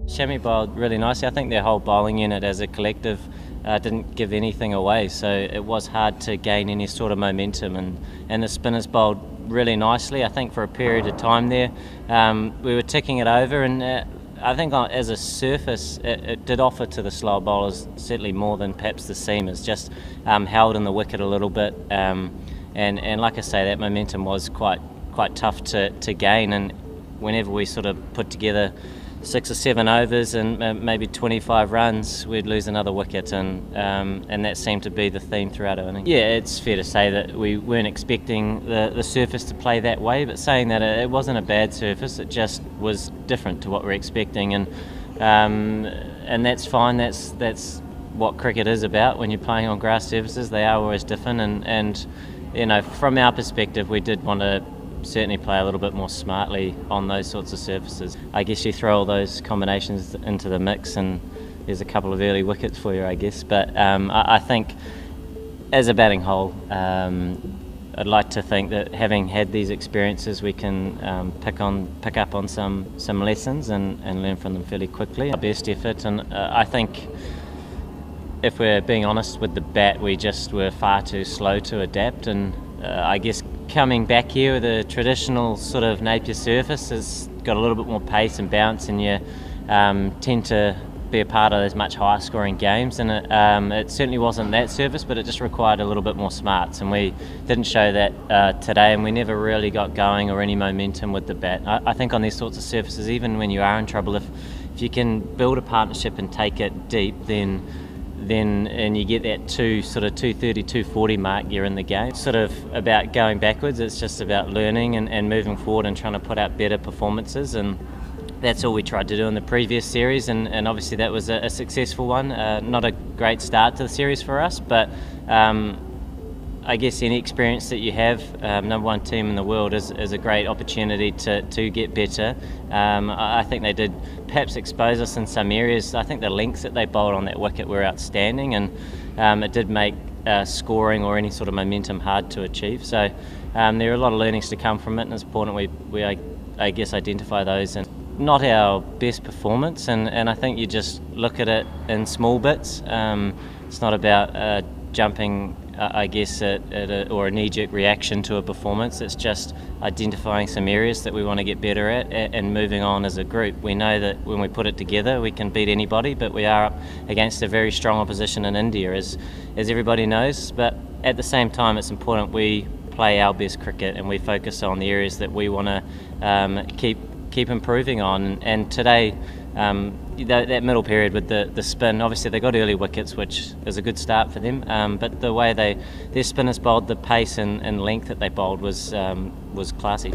Chamois bowled really nicely. I think their whole bowling unit as a collective didn't give anything away, so it was hard to gain any sort of momentum, and the spinners bowled really nicely. I think for a period of time there we were ticking it over, and I think as a surface it did offer to the slower bowlers certainly more than perhaps the seamers, just held in the wicket a little bit, and like I say, that momentum was quite tough to gain, and whenever we sort of put together 6 or 7 overs and maybe 25 runs, we'd lose another wicket, and that seemed to be the theme throughout our innings. Yeah, it's fair to say that we weren't expecting the surface to play that way, but saying that, it wasn't a bad surface, it just was different to what we're expecting, and that's fine. That's what cricket is about. When you're playing on grass surfaces, they are always different, and you know, from our perspective, we did want to certainly play a little bit more smartly on those sorts of surfaces. I guess you throw all those combinations into the mix and there's a couple of early wickets for you, I guess. But I think as a batting whole, I'd like to think that having had these experiences, we can pick up on some lessons and learn from them fairly quickly. Our best effort, and I think if we're being honest with the bat, we just were far too slow to adapt, and I guess coming back here with a traditional sort of Napier surface has got a little bit more pace and bounce, and you tend to be a part of those much higher scoring games, and it certainly wasn't that surface, but it just required a little bit more smarts, and we didn't show that today, and we never really got going or any momentum with the bat. I think on these sorts of surfaces, even when you are in trouble, if you can build a partnership and take it deep, then and you get that 230, 240 mark, you're in the game. It's sort of about going backwards, it's just about learning and moving forward and trying to put out better performances, and that's all we tried to do in the previous series, and obviously that was a successful one. Not a great start to the series for us, but I guess any experience that you have, number one team in the world, is a great opportunity to get better. I think they did perhaps expose us in some areas. I think the lengths that they bowled on that wicket were outstanding, and it did make scoring or any sort of momentum hard to achieve. So there are a lot of learnings to come from it, and it's important we I guess identify those. And not our best performance, and I think you just look at it in small bits. It's not about jumping, I guess, or a knee-jerk reaction to a performance. It's just identifying some areas that we want to get better at and moving on as a group. We know that when we put it together, we can beat anybody, but we are up against a very strong opposition in India, as everybody knows. But at the same time, it's important we play our best cricket and we focus on the areas that we want to keep improving on. And today, that middle period with the spin, obviously they got early wickets, which is a good start for them, but the way their spinners bowled, the pace and length that they bowled was classy.